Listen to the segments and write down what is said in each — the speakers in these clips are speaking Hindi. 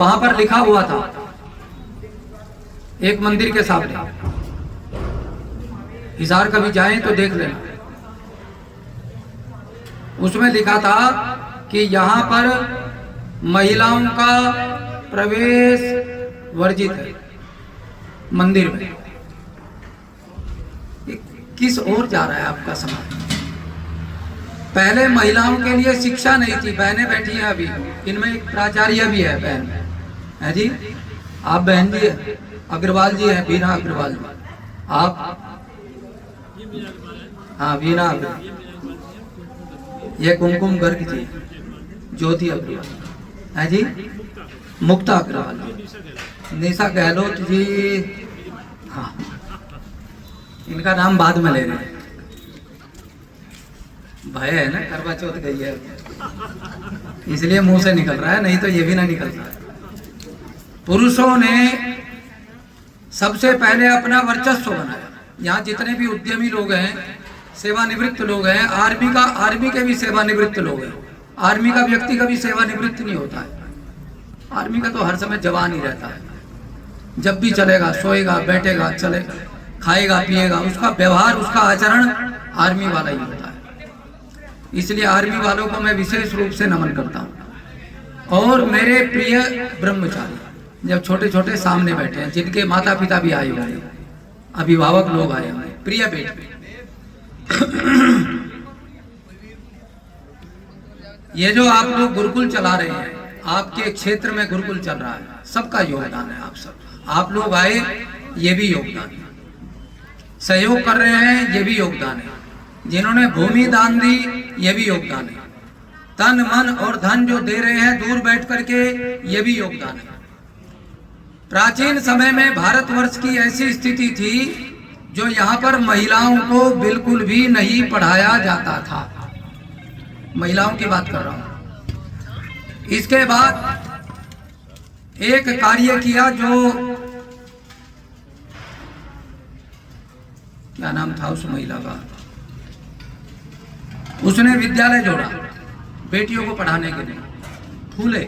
वहां पर लिखा हुआ था एक मंदिर के सामने, हिसार कभी जाएं तो देख लेना। उसमें लिखा था कि यहाँ पर महिलाओं का प्रवेश वर्जित है मंदिर में। किस ओर जा रहा है आपका समाज? पहले महिलाओं के लिए शिक्षा नहीं थी। बहनें बैठी हैं अभी, इनमें एक प्राचार्य भी है, बहन है जी। आप बहन जी है, अग्रवाल जी है, बीना अग्रवाल जी। आप? हाँ, बीना अग्रवाल। ये कुमकुम गर्ग जी, ज्योति अग्रवाल है जी, मुक्ता अग्रवाल जी, निशा गहलोत जी। हाँ, इनका नाम बाद में ले रहे हैं, भय है ना, करवा चौथ गई है इसलिए मुंह से निकल रहा है, नहीं तो ये भी ना निकलता। पुरुषों ने सबसे पहले अपना वर्चस्व बनाया। यहाँ जितने भी उद्यमी लोग हैं, सेवानिवृत्त लोग हैं, आर्मी के भी सेवानिवृत्त लोग हैं। आर्मी का व्यक्ति कभी सेवानिवृत्त नहीं होता है। आर्मी का तो हर समय जवान ही रहता है। जब भी चलेगा, सोएगा, बैठेगा, चलेगा, खाएगा, पिएगा, उसका व्यवहार, उसका आचरण आर्मी वाला ही होता है। इसलिए आर्मी वालों को मैं विशेष रूप से नमन करता हूँ। और मेरे प्रिय ब्रह्मचारी जब छोटे छोटे सामने बैठे हैं, जिनके माता पिता भी आए हुए हैं, अभिभावक लोग आए हुए हैं, प्रिय बेटे, ये जो आप लोग गुरुकुल चला रहे हैं, आपके क्षेत्र में गुरुकुल चल रहा है, सबका योगदान है। आप लोग आए, ये भी योगदान है। सहयोग कर रहे हैं, ये भी योगदान है। जिन्होंने भूमि दान दी, ये भी योगदान है। तन मन और धन जो दे रहे हैं दूर बैठ करके, ये भी योगदान है। प्राचीन समय में भारतवर्ष की ऐसी स्थिति थी जो यहाँ पर महिलाओं को बिल्कुल भी नहीं पढ़ाया जाता था। महिलाओं की बात कर रहा हूं। इसके बाद एक कार्य किया, जो क्या नाम था उस महिला का, उसने विद्यालय जोड़ा बेटियों को पढ़ाने के लिए। फूले,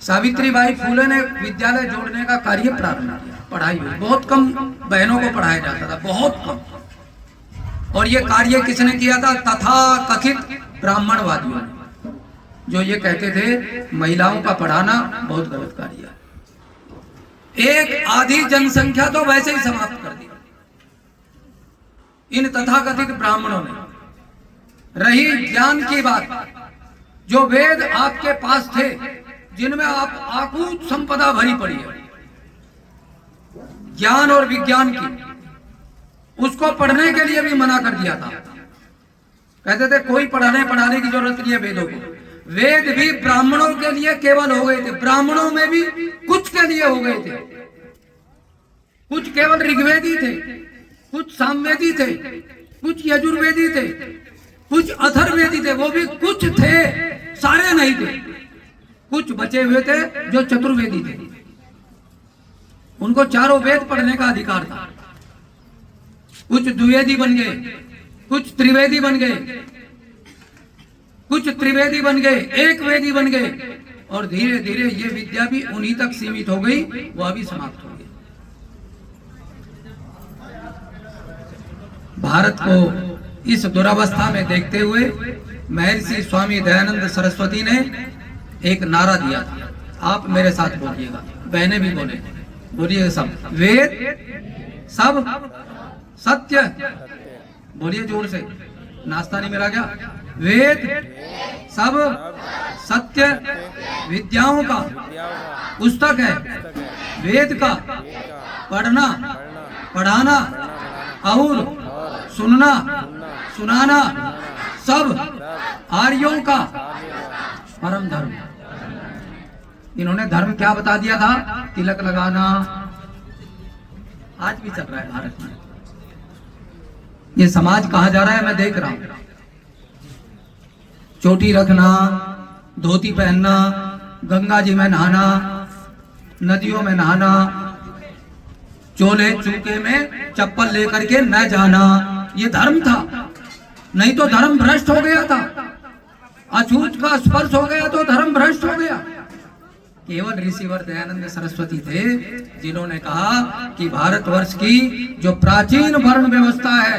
सावित्रीबाई फूले ने विद्यालय जोड़ने का कार्य प्रारंभ किया। पढ़ाई हुई, बहुत कम बहनों को पढ़ाया जाता था, बहुत कम। और ये कार्य किसने किया था? तथा कथित ब्राह्मणवादियों ने, जो ये कहते थे महिलाओं का पढ़ाना बहुत गलत कार्य है। एक आधी जनसंख्या तो वैसे ही समाप्त कर दी इन तथाकथित ब्राह्मणों ने। रही ज्ञान की बात, जो वेद आपके पास थे, जिनमें आप आकूत संपदा भरी पड़ी है ज्ञान और विज्ञान की, उसको पढ़ने के लिए भी मना कर दिया था। कहते थे कोई पढ़ाने की जरूरत नहीं है वेदों को। वेद भी ब्राह्मणों के लिए केवल हो गए थे। ब्राह्मणों में भी कुछ के लिए हो गए थे। कुछ केवल ऋग्वेदी थे, कुछ सामवेदी थे, कुछ यजुर्वेदी थे, कुछ अथर्ववेदी थे। वो भी कुछ थे, सारे नहीं थे। कुछ बचे हुए थे जो चतुर्वेदी थे। उनको चारों वेद पढ़ने का अधिकार था। कुछ द्विवेदी बन गए, कुछ त्रिवेदी बन गए, कुछ त्रिवेदी बन गए, एक वेदी बन गए, और धीरे धीरे ये विद्या भी उन्हीं तक सीमित हो गई, वह भी समाप्त हो गई। भारत को इस दुरावस्था में देखते हुए महर्षि स्वामी दयानंद सरस्वती ने एक नारा दिया था। आप मेरे साथ बोलिएगा, बहनें भी बोले, बोलिए सब। वेद सब सत्य, बोलिए जोर से, नाश्ता नहीं मिला क्या? वेद सब सत्य विद्याओं का पुस्तक है। वेद का पढ़ना, पढ़ाना और सुनना, सुनाना सब आर्यों का परम धर्म। इन्होंने धर्म क्या बता दिया था? तिलक लगाना। आज भी चल रहा है भारत में। ये समाज कहां जा रहा है मैं देख रहा हूं। चोटी रखना, धोती पहनना, गंगा जी में नहाना, नदियों में नहाना, चोले चूके में चप्पल लेकर के न जाना, ये धर्म था। नहीं तो धर्म भ्रष्ट हो गया था। अछूत का स्पर्श हो गया तो धर्म भ्रष्ट हो गया। केवल ऋषिवर दयानंद सरस्वती थे जिन्होंने कहा कि भारतवर्ष की जो प्राचीन वर्ण व्यवस्था है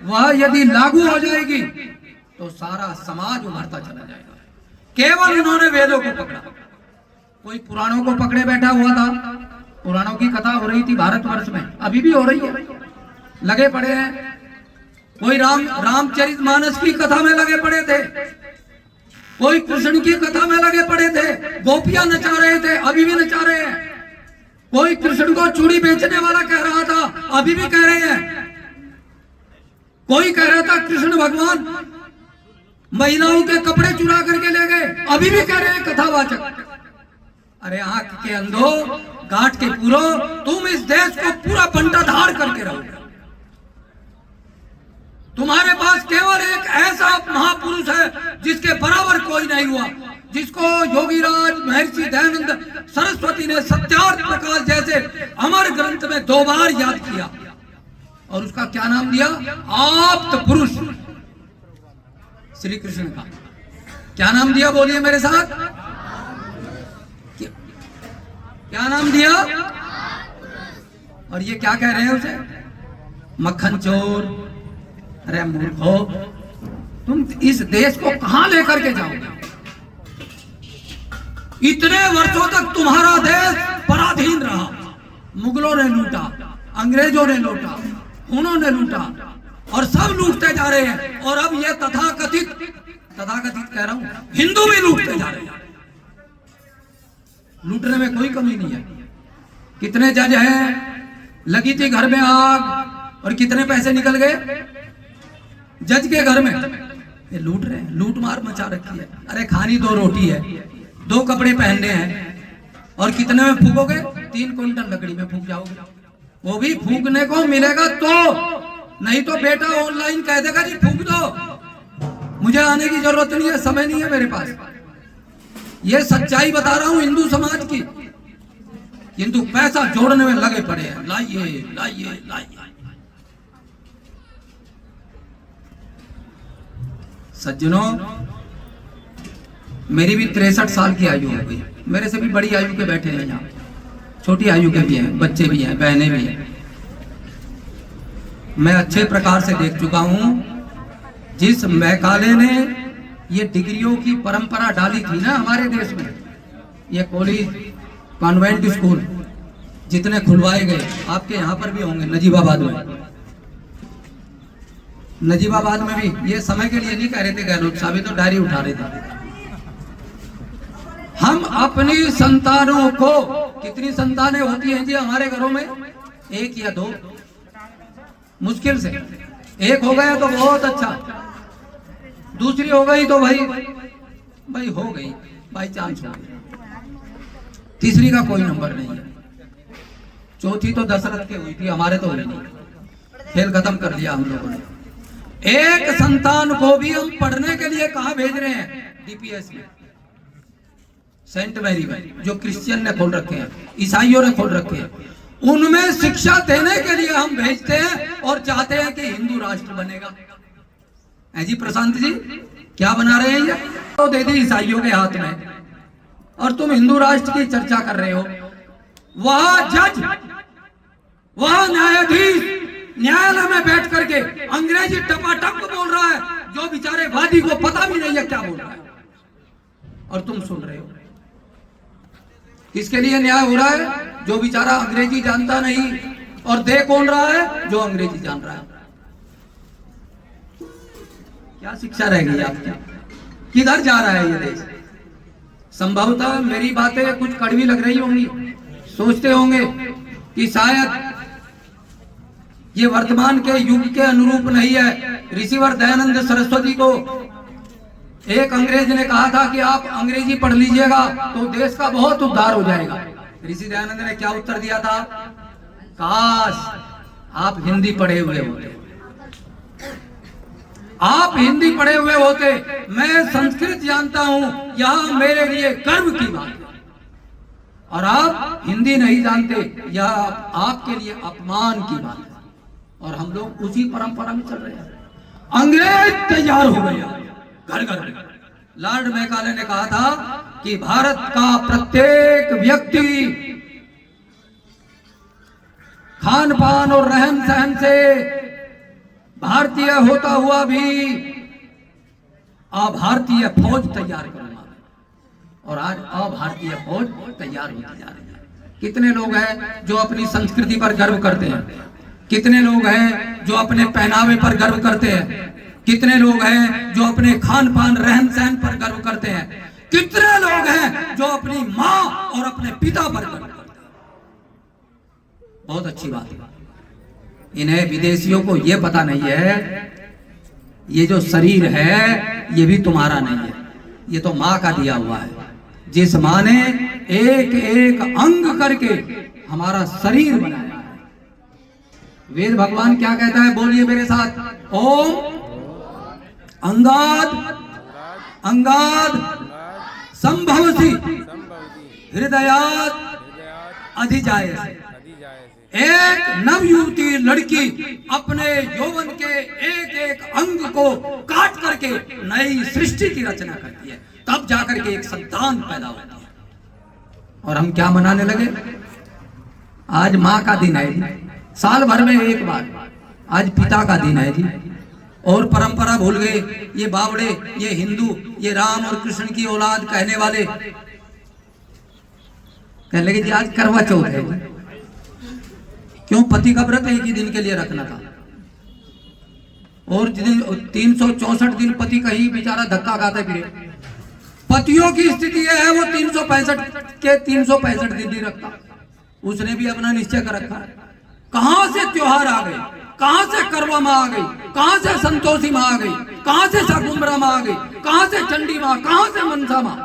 वह यदि लागू हो जाएगी तो सारा समाज उभरता चला जाएगा। केवल उन्होंने वेदों को पकड़ा, कोई पुराणों को पकड़े बैठा हुआ था। पुराणों की कथा हो रही थी भारतवर्ष में, अभी भी हो रही है, लगे पड़े हैं। कोई रामचरितमानस की कथा में लगे पड़े थे, कोई कृष्ण की कथा में लगे पड़े थे, गोपियां नचा रहे थे, अभी भी नचा रहे हैं। कोई कृष्ण को चूड़ी बेचने वाला कह रहा था, अभी भी कह रहे हैं। कोई कह रहा था कृष्ण भगवान महिलाओं के कपड़े चुरा करके ले गए, अभी भी कह रहे हैं कथावाचक। अरे आंख के अंधो, गांठ के पूरो, तुम इस देश को पूरा बंटाधार करके रहोगे। तुम्हारे पास केवल एक ऐसा महापुरुष है जिसके बराबर कोई नहीं हुआ, जिसको योगीराज महर्षि दयानंद सरस्वती ने सत्यार्थ प्रकाश जैसे अमर ग्रंथ में 2 बार याद किया, और उसका क्या नाम दिया? आप्त पुरुष, श्री कृष्ण का क्या नाम दिया? बोलिए मेरे साथ, क्या नाम दिया? और ये क्या कह रहे हैं उसे? मक्खन चोर। अरे मूर्खो, तुम इस देश को कहां लेकर के जाओगे? इतने वर्षों तक तुम्हारा देश पराधीन रहा, मुगलों ने लूटा, अंग्रेजों ने लूटा, उन्होंने लूटा, और सब लूटते जा रहे हैं। और अब ये तथाकथित कह रहा हूं, हिंदू भी लूटते जा रहे हैं। लूटने में कोई कमी नहीं है। कितने जज हैं, लगी थी घर में आग और कितने पैसे निकल गए जज के घर में। ये लूट रहे हैं, लूट मार मचा रखी है। अरे खानी 2 रोटी है, 2 कपड़े पहनने हैं, और कितने में फूकोगे? 3 क्विंटल लकड़ी में फूक जाओगे। वो भी फूकने को मिलेगा तो, नहीं तो बेटा ऑनलाइन कह देगा जी फूक दो, मुझे आने की जरूरत नहीं है, समय नहीं है मेरे पास। ये सच्चाई बता रहा हूं हिंदू समाज की। किंतु पैसा जोड़ने में लगे पड़े हैं, लाइए लाइए लाइए। सज्जनों, मेरी भी 63 साल की आयु हो गई। मेरे से भी बड़ी आयु के बैठे हैं यहाँ, छोटी आयु के भी हैं, बच्चे भी हैं, बहनें भी हैं। मैं अच्छे प्रकार से देख चुका हूं, जिस मैकाले ने ये डिग्रियों की परंपरा डाली थी ना हमारे देश में, ये कॉलेज, कॉन्वेंट स्कूल जितने खुलवाए गए, आपके यहाँ पर भी होंगे, नजीबाबाद में भी। ये समय के लिए नहीं कह रहे थे गहलोत साहब, तो डायरी उठा रहे थे। हम अपनी संतानों को, कितनी संतानें होती हैं जी हमारे घरों में? 1 या 2, मुश्किल से। 1 हो गया तो बहुत अच्छा, दूसरी हो गई तो भाई हो गई, बाई चांस हो गई, तीसरी का कोई नंबर नहीं है, चौथी तो दशरथ के हुई थी, हमारे तो हुई नहीं। खेल खत्म कर दिया हम लोगों ने। एक संतान को भी हम पढ़ने के लिए कहां भेज रहे हैं? डीपीएस में, सेंट मैरी में, जो क्रिश्चियन ने खोल रखे हैं, ईसाइयों ने खोल रखे हैं, उनमें शिक्षा देने के लिए हम भेजते हैं और चाहते हैं कि हिंदू राष्ट्र बनेगा। जी प्रशांत जी, क्या बना रहे हैं ये? तो दे दी ईसाइयों के हाथ में, और तुम हिंदू राष्ट्र की चर्चा कर रहे हो। वह जज, वह न्यायाधीश न्यायालय में बैठ करके अंग्रेजी टपाटप बोल रहा है, जो बेचारे वादी को पता भी नहीं है क्या बोल रहा है, और तुम सुन रहे हो। किसके लिए न्याय हो रहा है? जो बेचारा अंग्रेजी जानता नहीं, और दे कौन रहा है? जो अंग्रेजी जान रहा है। क्या शिक्षा रह गई आपकी? किधर जा रहा है ये देश? संभवतः मेरी बातें कुछ कड़वी लग रही होंगी, सोचते होंगे कि शायद ये वर्तमान के युग के अनुरूप नहीं है। ऋषिवर दयानंद सरस्वती को एक अंग्रेज ने कहा था कि आप अंग्रेजी पढ़ लीजिएगा तो देश का बहुत उद्धार हो जाएगा। ऋषि दयानंद ने क्या उत्तर दिया था? काश आप हिंदी पढ़े हुए होते, आप हिंदी पढ़े हुए होते, मैं संस्कृत जानता हूं, यह मेरे लिए गर्व की बात है, और आप हिंदी नहीं जानते, यह आपके लिए अपमान की बात है। और हम लोग उसी परंपरा में चल रहे हैं। अंग्रेज तैयार हो गया घर घर में, लॉर्ड मैकाले ने कहा था कि भारत का प्रत्येक व्यक्ति खान पान और रहन सहन से भारतीय होता हुआ भी अभारतीय फौज तैयार करना, और आज अभारतीय फौज तैयार होती जा रही है। कितने लोग हैं जो अपनी संस्कृति पर गर्व करते हैं, कितने लोग हैं जो अपने पहनावे पर गर्व करते हैं, कितने लोग हैं जो अपने खान पान रहन सहन पर गर्व करते हैं, कितने लोग हैं जो अपनी माँ और अपने पिता पर गर्व करते हैं। बहुत अच्छी बात है। इन्हें विदेशियों को यह पता नहीं है ये जो शरीर है ये भी तुम्हारा नहीं है, ये तो माँ का दिया हुआ है। जिस माँ ने एक एक अंग करके हमारा शरीर बनाया है। वेद भगवान क्या कहता है, बोलिए मेरे साथ, ओम अंगाद अंगाद संभवसी हृदयात अधिजायसे। एक नवयुवती लड़की अपने यौवन के एक एक अंग को काट करके नई सृष्टि की रचना करती है, तब जाकर के एक संतान पैदा होता है। और हम क्या मनाने लगे, आज माँ का दिन है जी, साल भर में एक बार, आज पिता का दिन है जी। और परंपरा भूल गए, ये बावड़े, ये हिंदू, ये राम और कृष्ण की औलाद कहने वाले कहने लगे जी आज करवा चौथ है जी। क्यों? पति का व्रत एक ही दिन के लिए रखना था, और 364 दिन पति कहीं बेचारा धक्का खाता फिरे। पतियों की स्थिति यह है वो 365 दिन नहीं रखता, उसने भी अपना निश्चय कर रखा है। कहां से त्योहार आ गए, कहां से करवा माँ आ गई, कहां से संतोषी माँ आ गई, कहां से शाकुंभला माँ आ गई, कहां से चंडी माँ, कहां से मनसा माँ।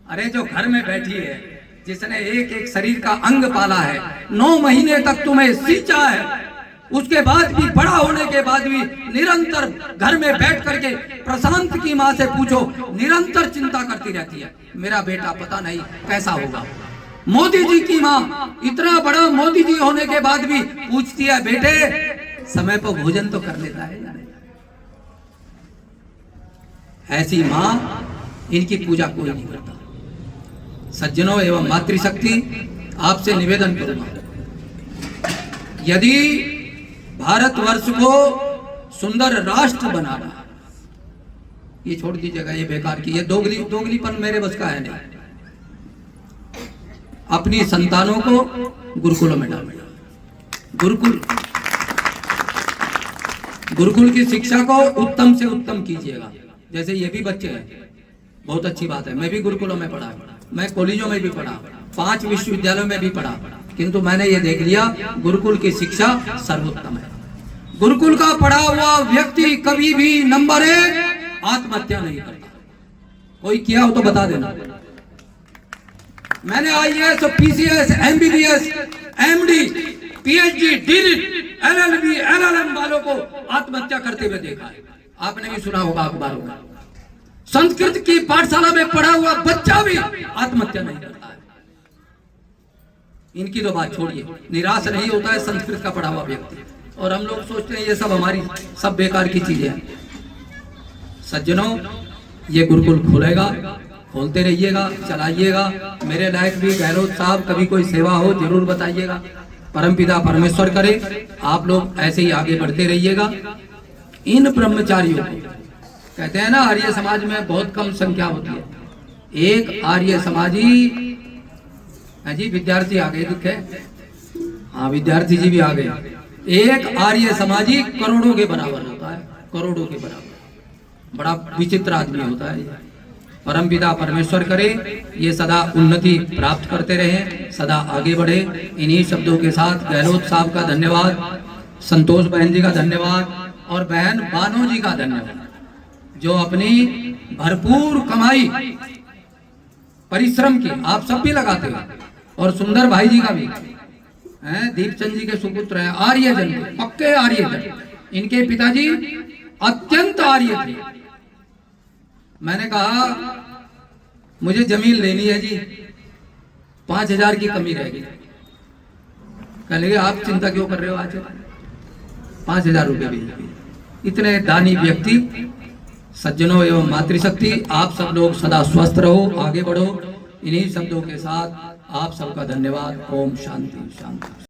अरे जो घर में बैठी है, जिसने एक एक शरीर का अंग पाला है, 9 महीने तक तुम्हें सींचा है, उसके बाद भी, बड़ा होने के बाद भी निरंतर घर में बैठ करके प्रशांत की माँ से पूछो, निरंतर चिंता करती रहती है, मेरा बेटा पता नहीं कैसा होगा। मोदी जी की माँ इतना बड़ा मोदी जी होने के बाद भी पूछती है, बेटे समय पर भोजन तो कर लेता है या नहीं। ऐसी माँ, इनकी पूजा कोई नहीं करता। सज्जनों एवं मातृशक्ति, आपसे निवेदन करूंगा, यदि भारतवर्ष को सुंदर राष्ट्र बनाना, ये छोड़ दीजिएगा, ये बेकार की, ये दोगलीपन मेरे बस का है नहीं। अपनी संतानों को गुरुकुलों में डालना, गुरुकुल की शिक्षा को उत्तम से उत्तम कीजिएगा। जैसे ये भी बच्चे हैं, बहुत अच्छी बात है, मैं भी गुरुकुलों में पढ़ा, मैं कॉलेजों में भी पढ़ा, 5 विश्वविद्यालयों में भी पढ़ा, किंतु मैंने ये देख लिया गुरुकुल की शिक्षा सर्वोत्तम है। गुरुकुल का पढ़ा हुआ व्यक्ति कभी भी नंबर 1 आत्महत्या नहीं करता। कोई किया हो तो बता देना। मैंने IAS, PCS, MBBS, MD, PhD, DLIT, LLB, LLM वालों को आत्महत्या करते हुए देखा है। आपने भी सुना होगा अखबारों में। संस्कृत की पाठशाला में पढ़ा हुआ बच्चा भी आत्महत्या नहीं करता है। इनकी तो बात छोड़िए, निराश नहीं होता है संस्कृत का पढ़ा हुआ व्यक्ति, और हम लोग सोचते हैं ये सब हमारी सब बेकार की चीजें हैं। सज्जनों, ये गुरुकुल खुलेगा, खोलते रहिएगा, चलाइएगा। मेरे लायक भी गहलोत साहब, कभी कोई सेवा हो जरूर बताइएगा। परमपिता परमेश्वर करे आप लोग ऐसे ही आगे बढ़ते रहिएगा। इन ब्रह्मचारियों को कहते हैं ना, आर्य समाज में बहुत कम संख्या होती है। एक आर्य समाजी है जी, विद्यार्थी आ गए दिखे, हाँ विद्यार्थी जी भी आ गए। एक आर्य समाजी करोड़ों के बराबर होता है, करोड़ों के बराबर। बड़ा विचित्र आदमी होता है। परमपिता परमेश्वर करे ये सदा उन्नति प्राप्त करते रहे, सदा आगे बढ़े। इन्हीं शब्दों के साथ गहलोत साहब का धन्यवाद, संतोष बहन जी का धन्यवाद, और बहन बानो जी का धन्यवाद, जो अपनी भरपूर कमाई परिश्रम की आप सब भी लगाते हो, और सुंदर भाई जी का भी हैं, दीपचंद जी के सुपुत्र हैं, आर्यजन के पक्के आर्यजन। इनके पिताजी अत्यंत आर्य थे। मैंने कहा मुझे जमीन लेनी है जी, 5000 की कमी रहेगी। कह लगे आप चिंता क्यों कर रहे हो, आज 5000 रुपये भी। इतने दानी व्यक्ति सज्जनों एवं मातृशक्ति, आप सब लोग सदा स्वस्थ रहो, आगे बढ़ो। इन्हीं शब्दों के साथ आप सबका धन्यवाद। ओम शांति शांति।